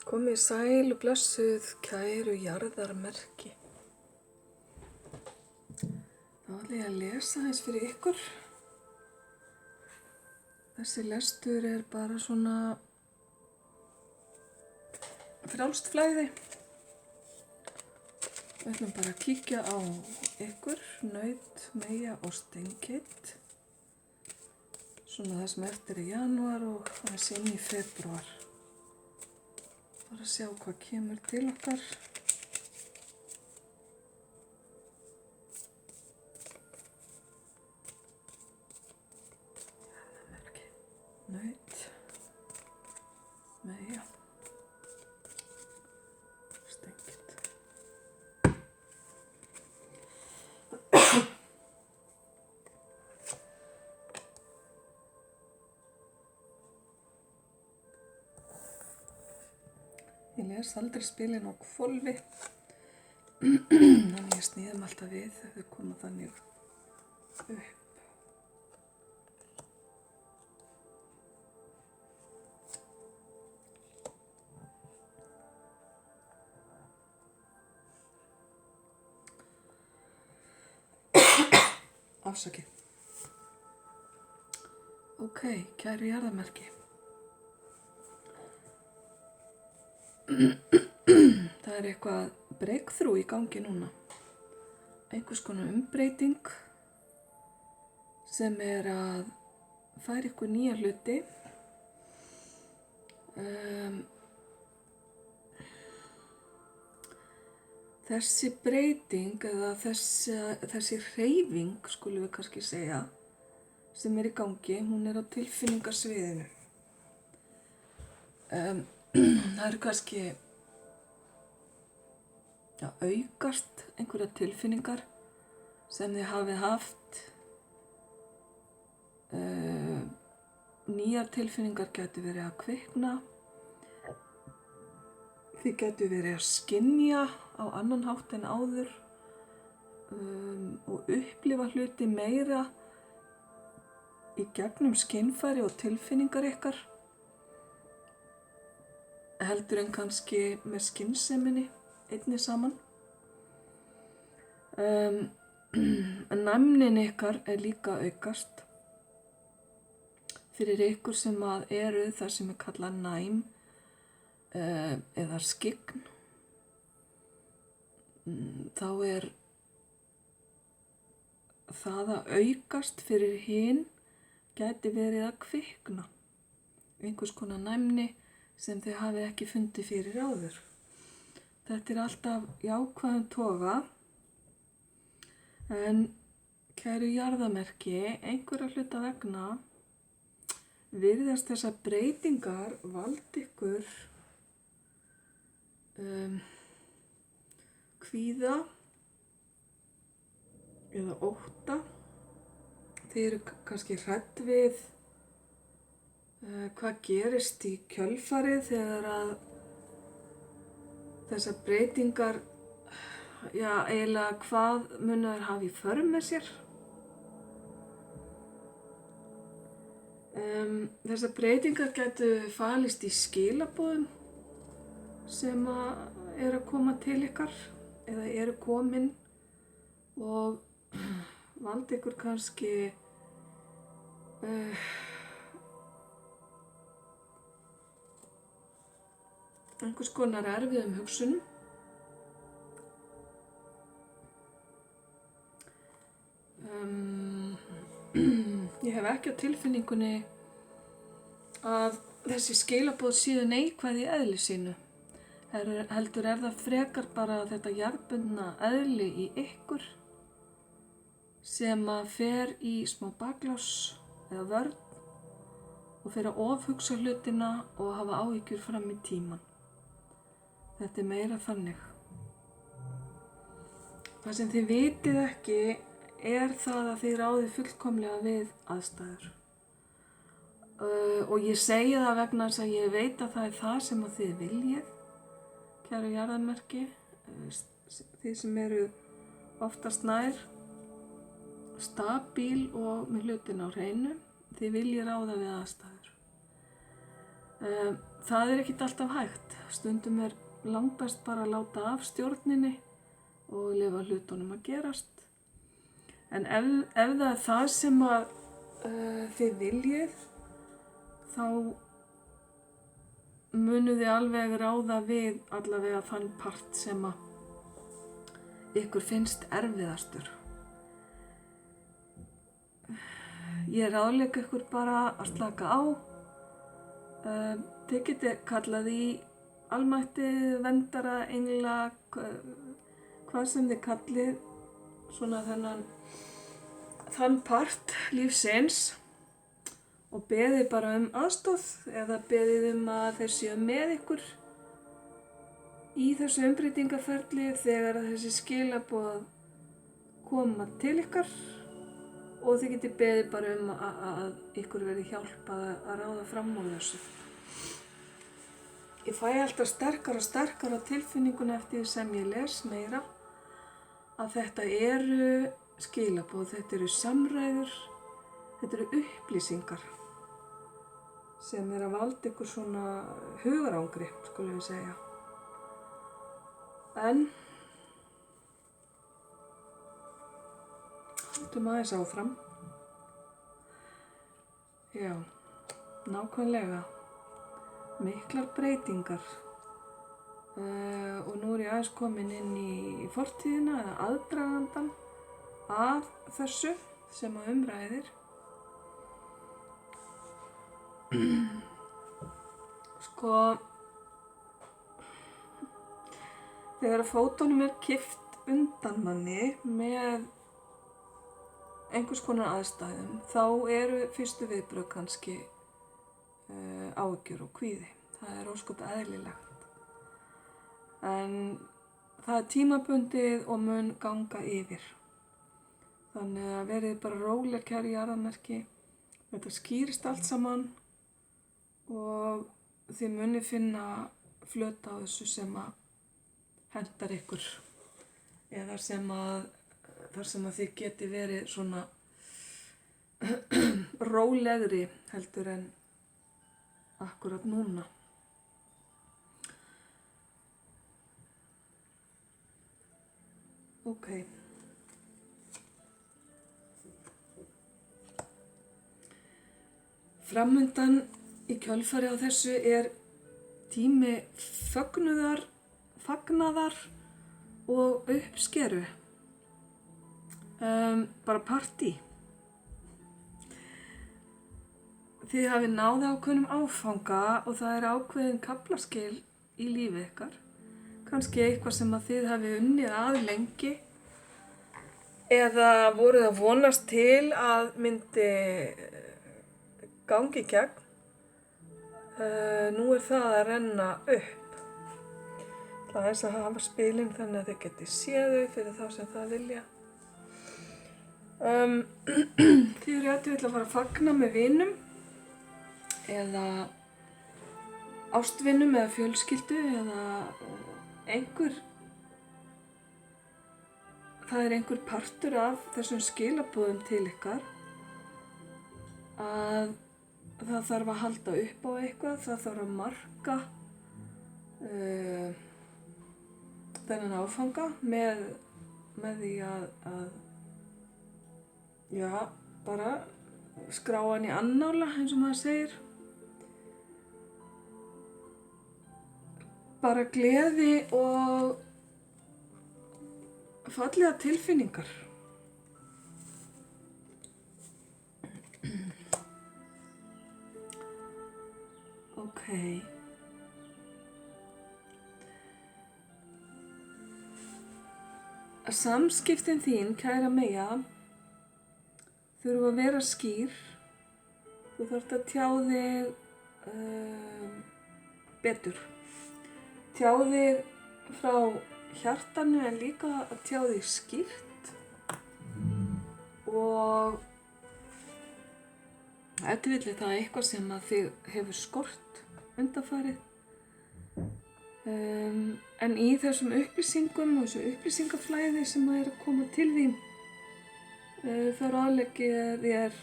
Komið sæl og blessuð, kæru jarðarmerki. Þá ætla ég að lesa aðeins fyrir ykkur. Þessi lestur er bara svona frjálst flæði. Við ætlum bara að kíkja á ykkur, naut, meyja og steinkeitt. Svona það sem eftir í janúar og aðeins inn í febrúar. Bara að sjá hvað kemur til okkar. Jarðarmerki, naut, meyja, steinkeitt. Ég les aldrei spilin á hvolfi, þannig ég sníðum alltaf við ef þau koma þannig upp. Afsakið. Ok, kæru jarðarmerki. Það er eitthvað breakthrough í gangi núna. Einhvers konar umbreyting sem er að færa ykkur nýja hluti. Þessi breyting eða þessi hreyfing, skulum við kannski segja, sem er í gangi, hún er á tilfinningasviðinu. Það eru kannski aukast einhverja tilfinningar sem þið hafið haft. Nýjar tilfinningar gætu verið að kvikna. Þið gætu verið að skynja á annan hátt en áður og upplifa hluti meira í gegnum skynfæri og tilfinningar ykkar. Heldur en kannski með skynseminni einni saman. Næmnin ykkar er líka aukast. Fyrir ykkur sem eru það sem er kallað næm eða skyggn, þá er það að aukast fyrir hin gæti verið að kvikna. Einhvers konar næmni sem þið hafið ekki fundið fyrir áður. Þetta er alltaf jákvæðum toga, en kæru jarðarmerki, einhverja hluta vegna virðast þessar breytingar valda ykkur kvíða eða ótta. Þið eru kannski hrædd við hvað gerist í kjölfarið þegar að þessar breytingar, eiginlega hvað munu þær hafa í för með sér. Þessar breytingar gætu falist í skilaboðum sem eru að koma til ykkar eða eru komin og valda ykkur kannski einhvers konar erfiðum hugsunum. Ég hef ekki á tilfinningunni að þessi skilaboð séu neikvæð í eðli sínu. Heldur er það frekar bara þetta jarðbundna eðli í ykkur sem fer í smá baklás eða vörn og fer að ofhugsa hlutina og hafa áhyggjur fram í tímann. Þetta er meira þannig. Það sem þið vitið ekki er það að þið ráðið fullkomlega við aðstæður. Og ég segi það vegna þess að ég veit að það er það sem að þið viljið, kæru jarðarmerki, þið sem eru oftast nær stabíl og með hlutin á hreinu, þið viljið ráða við aðstæður. Það ekkert alltaf hægt. Stundum langbest bara að láta af stjórninni og leyfa hlutunum að gerast. En ef það það sem að þið viljið, þá munuð þið alveg ráða við allavega þann part sem að ykkur finnst erfiðastur. Ég ráðlegg ykkur bara að slaka á. Þið getið kallað í almættið, verndara, engla, hvað sem þið kallið, svona þann part lífsins og beðið bara aðstoð eða beðið að þeir séu með ykkur í þessu umbreytingaferli þegar þessi skilaboð koma til ykkar og þið getið beðið bara að ykkur verði hjálpað að ráða fram úr þessu. Ég fæ alltaf sterkara og sterkara tilfinninguna eftir því sem ég les meira að þetta eru skilaboð, þetta eru samræður, þetta eru upplýsingar sem að valda ykkur svona hugarangri, skulum við segja. En höldum aðeins áfram. Já, nákvæmlega. Miklar breytingar. Og nú ég aðeins komin inn í fortíðina eða aðdragandann að þessu sem að umræðir. Sko, þegar fótunum kippt undan manni með einhvers konar aðstæðum, þá eru fyrstu viðbrögð kannski áhyggjur og kvíði. Það ósköp eðlilegt. En það tímabundið og mun ganga yfir. Þannig að verið bara róleg, kæru jarðarmerki. Þetta skýrist allt saman og þið munið finna flöt á þessu sem að hentar ykkur. Eða þar sem að þið geti verið svona rólegri heldur en akkurat núna. Ok. Framundan í kjölfari á þessu tími fagnaðar og uppskeru. Bara partí. Þið hafið náð ákveðnum áfanga og það ákveðin kaflaskil í lífi ykkar. Kannski eitthvað sem að þið hafið unnið að lengi eða voruð að vonast til að myndi gangi í gegn. Nú það að renna upp. Það aðeins að hafa spilin þannig að þið geti séð þau fyrir þá sem það vilja. Þið eru ef til að fara að fagna með vinum eða ástvinum eða fjölskyldu eða það einhver partur af þessum skilaboðum til ykkar að það þarf að halda upp á eitthvað, það þarf að marka þennan áfanga með því að bara skrá hann í annála eins og maður segir. Bara gleði og fallega tilfinningar. Ok. Samskiptin þín, kæra Meyja, þurfa að vera skýr. Þú þarft að tjá þig betur. Tjá þig frá hjartanu en líka að tjá þig skýrt og ef til vill það eitthvað sem að þig hefur skort undanfarið. En í þessum upplýsingum og þessu upplýsingaflæði sem að koma til þín þá ráðlegg ég þér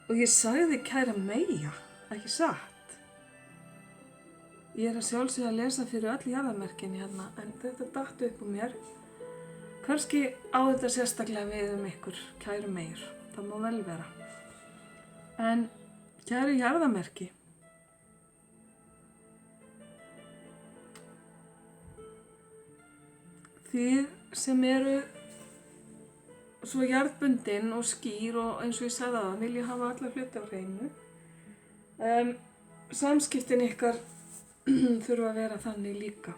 og ég sagði kæra Meyja, ekki satt. Ég að sjálfsögðu að lesa fyrir öll jarðarmerkin hérna, en þetta datt upp úr mér. Kannski á þetta sérstaklega við ykkur, kæru meir. Það má vel vera. En kæru jarðarmerki, þið sem eru svo jarðbundin og skýr og eins og ég sagði það, vilja hafa alla hluti á hreinu. Samskiptin ykkar þurfa að vera þannig líka.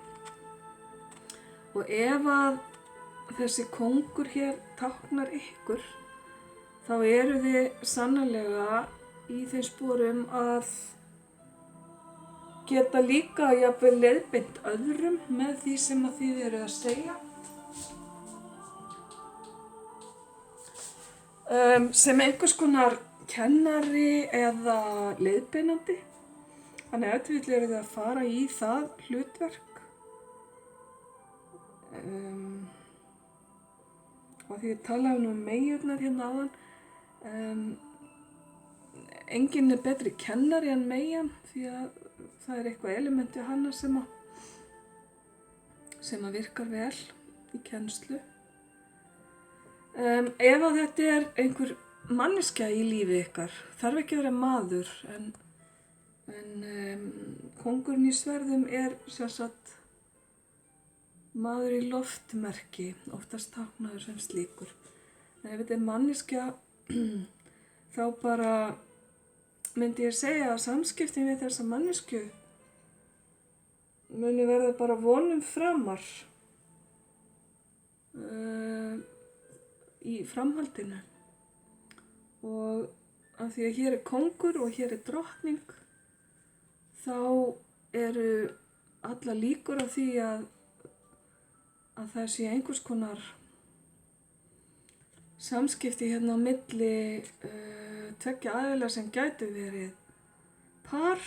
Og ef að þessi kóngur hér táknar ykkur, þá eru þið sannarlega í þeim sporum að geta líka jafnvel leiðbeint öðrum með því sem að þið eru að segja. Sem einhvers konar kennari eða leiðbeinandi. Þannig að við erum að fara í það hlutverk. Og því ég talaði nú meyjurnar hérna áðan. Enginn er betri kennari en meyjan því að það er eitthvað elementi á hana sem að virkar vel í kennslu. Ef að þetta er einhver manneskja í lífi ykkar, þarf ekki að vera maður, en kóngurinn í sverðum er sjálfsagt maður í loftmerki, oftast táknaður sem slíkur. En ef þetta er manneskja, þá bara myndi ég segja að samskiptin við þessa manneskju muni verða bara vonum framar í framhaldinu. Og af því að hér er kóngur og hér er drottning, þá eru alla líkur á því að það sé einhvers konar samskipti hérna á milli tveggja aðila sem gætu verið par.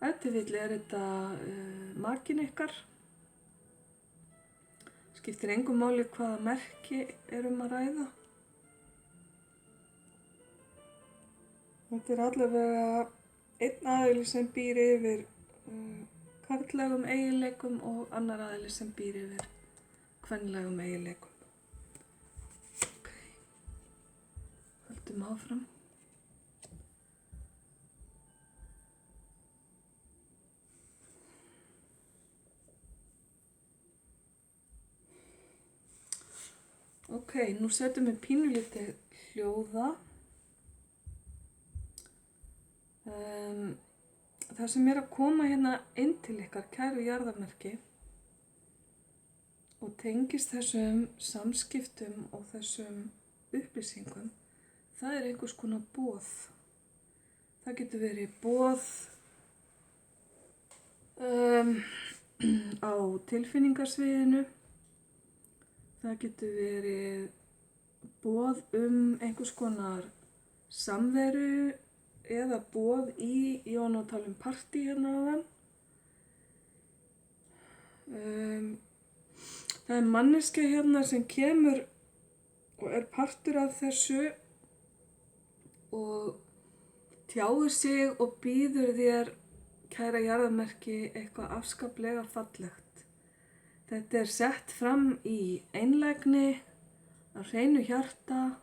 Ef til vill er þetta makinn ykkar. Skiptir engu máli hvaða merki er að ræða. Þetta er allavega einn aðili sem býr yfir karllægum eiginleikum og annar aðili sem býr yfir kvenlægum eiginleikum. Ok, höldum áfram. Ok, nú setjum við pínulítið hljóða. Það sem er að koma hérna inn til ykkar, kæru jarðarmerki, og tengist þessum samskiptum og þessum upplýsingum, það er einhvers konar boð. Það getur verið boð á tilfinningasviðinu. Það getur verið boð einhvers konar samveru eða boð ég var nú að tala um partí hérna áðan. Það er manneskja hérna sem kemur og er partur af þessu og tjáir sig og býður þér, kæra jarðarmerki, eitthvað afskaplega fallegt. Þetta er sett fram í einlægni, af hreinu hjarta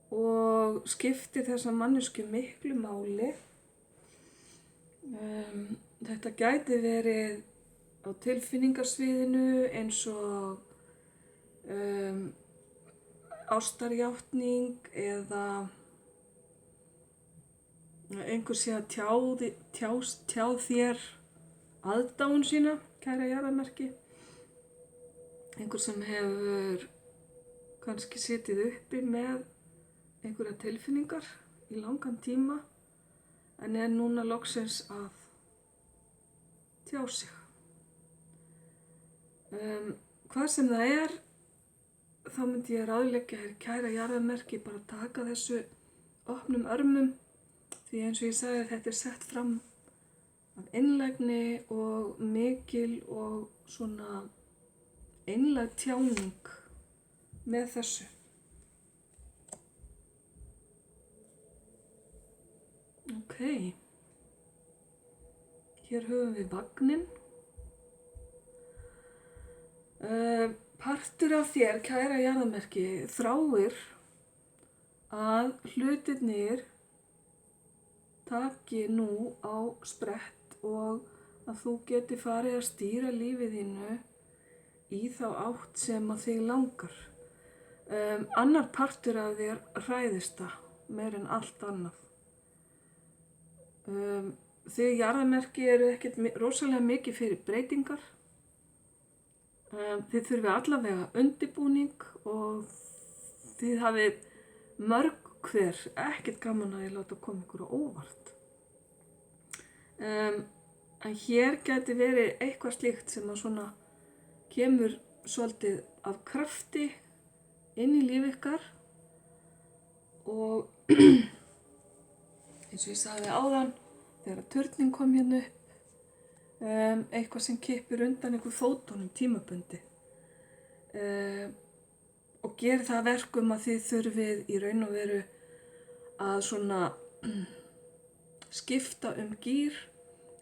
og skiptir þessa mannesku miklu máli. Þetta gæti verið á tilfinningarsviðinu eins og ástarjátning eða einhver sé að tjá þér aðdáun sína, kæra jarðarmerki. Einhver sem hefur kannski setið uppi með einhverja tilfinningar í langan tíma en er núna loksins að tjá sig. Hvað sem það er, þá myndi ég ráðleggja kæra jarðarmerki bara taka þessu opnum örmum, því eins og ég sagði þetta er sett fram af einlægni og mikil og svona einlæg tjáning með þessu. Ok, Hér höfum við vagnin. Partur af þér, kæra jarðarmerki, þráir að hlutirnir taki nú á sprett og að þú geti farið að stýra lífið þínu í þá átt sem að þig langar. Annar partur af þér hræðist það meir en allt annað. Þið jarðarmerki eru ekkert rosalega mikið fyrir breytingar. Þið þurfið allavega undirbúning og þið hafið mörg hver ekkert gaman að ég láta koma ykkur á óvart. En hér gæti verið eitthvað slíkt sem að svona kemur svolítið af krafti inn í líf ykkar og eins og ég sagði áðan þegar að turnin kom hérna upp, eitthvað sem kippir undan einhver fótunum tímabundi og gerir það verkum að þið þurfið í raun og veru að svona skipta gír,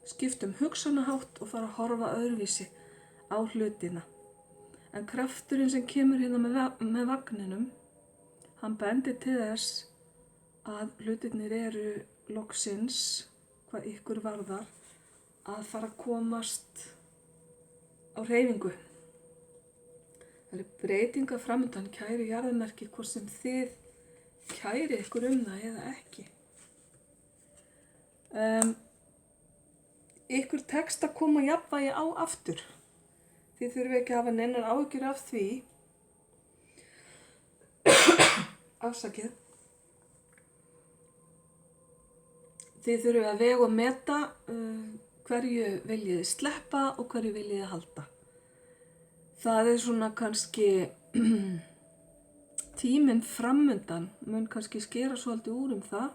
skipta hugsanahátt og fara að horfa öðruvísi á hlutina. En krafturinn sem kemur hérna með vagninum, hann bendir til þess að hlutirnir eru loksins, hvað ykkur varðar, að fara að komast á hreyfingu. Það eru breytingar framundan, kæri jarðarmerki, hvort sem þið kæri ykkur það eða ekki. Ykkur tekst að koma jafnvægi á aftur. Þið þurfum ekki að hafa neinar áhyggjur af því. Afsakið. Þið þurfum að vega og meta hverju viljið sleppa og hverju viljið halda. Það er svona kannski tíminn framundan mun kannski skera svolítið úr það.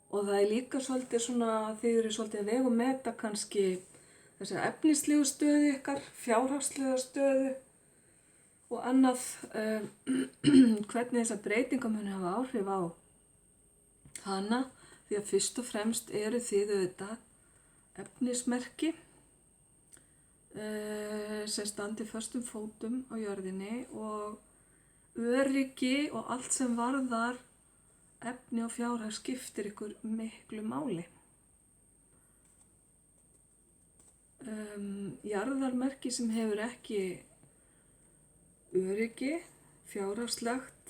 Og það er líka svolítið svona, þið eru svolítið að vega og meta kannski þessa efnislegu stöðu ykkar, fjárhagslega stöðu og annað, hvernig þessar breytingar muni hafa áhrif á hana, því að fyrst og fremst eru þið auðvitað efnismerki sem standi föstum fótum á jörðinni og öryggi og allt sem varðar efni og fjárhag skiptir ykkur miklu máli. Jarðarmerki sem hefur ekki öryggi, fjárhagslegt,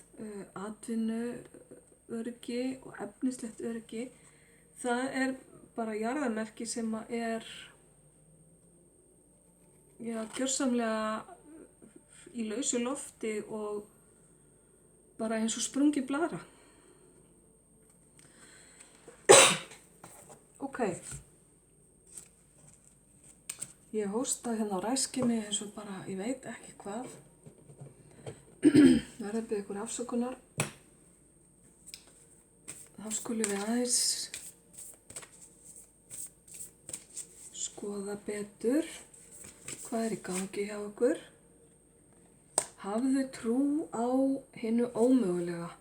atvinnuöryggi og efnislegt öryggi, það er bara jarðarmerki sem er gjörsamlega í lausu lofti og bara eins og sprungin blaðra. Ok, ég hósta hérna á ræskimi eins og bara, ég veit ekki hvað. Verður beðið ykkur afsökunar. Þá skulum við aðeins skoða betur hvað er í gangi hjá okkur. Hafðu trú á hinu ómögulega.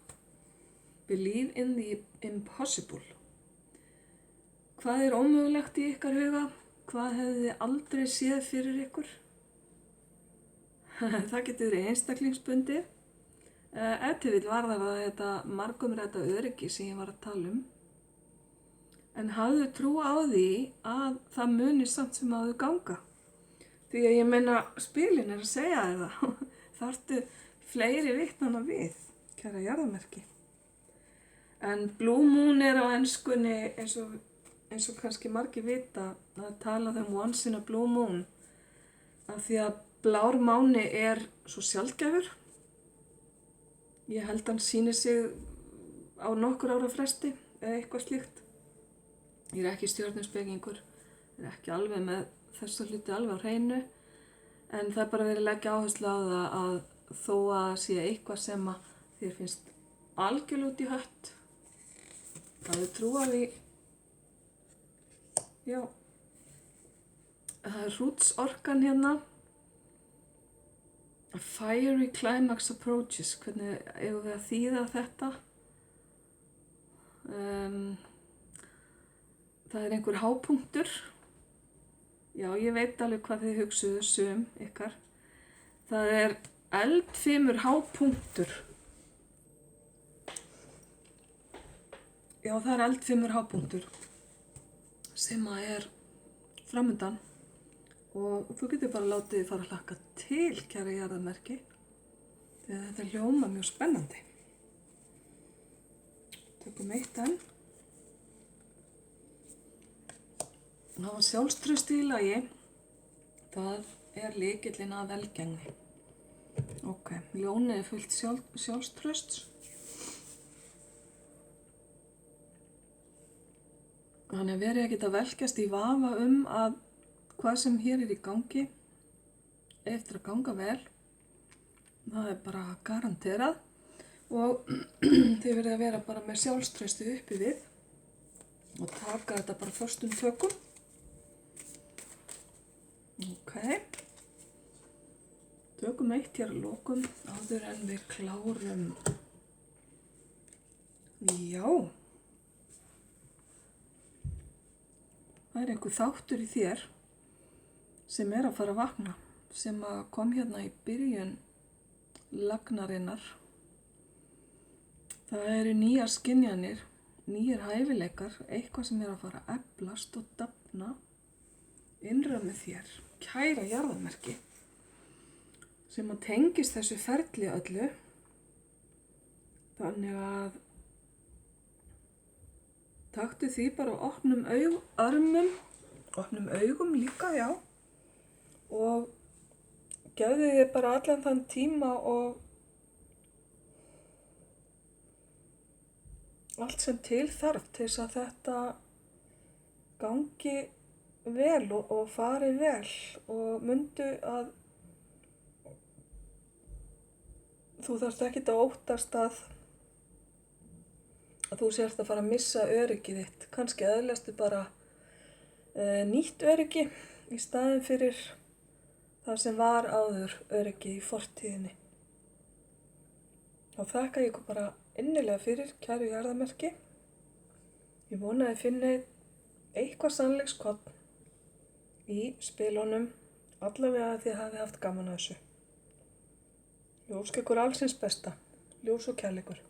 Believe in the impossible. Hvað er ómögulegt í ykkar huga? Hvað hefði þið aldrei séð fyrir ykkur? Það getur verið einstaklingsbundið. Ef til vill varðar það þetta margumrædda öryggi sem ég var að tala um. En hafðu trú á því að það muni samt sem áður ganga. Því að ég meina spilin er að segja þér það. Þarftu fleiri vitnanna við, kæra jarðarmerki. En Blue Moon er á enskunni eins og kannski margir vita að tala um once in a blue moon. Af því að blár máni er svo sjaldgæfur. Ég held hann sýnir sig á nokkur ára fresti eða eitthvað slíkt. Ég er ekki stjörnuspekingur, ég er ekki alveg með þessa hluti alveg á hreinu. En það er bara verið að leggja áherslu á það að þó að sé eitthvað sem að þér finnst algjörlega út í hött. Það er trú á því. Já. Það er hrútsorkan hérna. A fiery climax approaches. Hvernig eigum við að þýða þetta? Það er einhver hápunktur. Já, ég veit alveg hvað þið hugsuðu sum ykkar. Það er eldfimur hápunktur. Já, það er eldfimur hápunktur sem að er framundan og þú getur bara látið þið fara að hlakka til, kæra jarðarmerki, þegar þetta hljóma mjög spennandi. Tökum eitt enn. Það var sjálfstraust í lagi. Það er lykillinn að velgengni. Ok, ljónið er fullt sjálfstrausts. Þannig að verið ekkert að velkjast í vafa að hvað sem hér er í gangi eftir að ganga vel. Það er bara garanterað og þið verið að vera bara með sjálfstrausti uppi við og taka þetta bara föstum tökum. Ok. Tökum eitt hér að lokum áður en við klárum. Já. Það er einhver þáttur í þér sem er að fara að vakna, sem að kom hérna í byrjun lagnarinnar. Það eru nýjar skynjanir, nýjar hæfileikar, eitthvað sem er að fara að eflast og dafna innra með þér, kæra jarðarmerki, sem að tengist þessu ferli öllu. Þannig að taktu því bara opnum augum líka, já, og gefðu þér bara allan þann tíma og allt sem til þarf til þess að þetta gangi vel og fari vel og mundu að þú þarft ekkert að óttast að þú sért að fara að missa öryggið þitt. Kannski aðlastu bara nýtt öryggi í staðinn fyrir það sem var áður öryggi í fortíðinni. Og þakka ég ykkur bara innilega fyrir, kæru jarðarmerki. Ég vona að þið finnið eitthvað sannleikskorn í spilunum, allavega að þið hafið haft gaman að þessu. Ég óska ykkur allsins besta, ljós og kærleikur.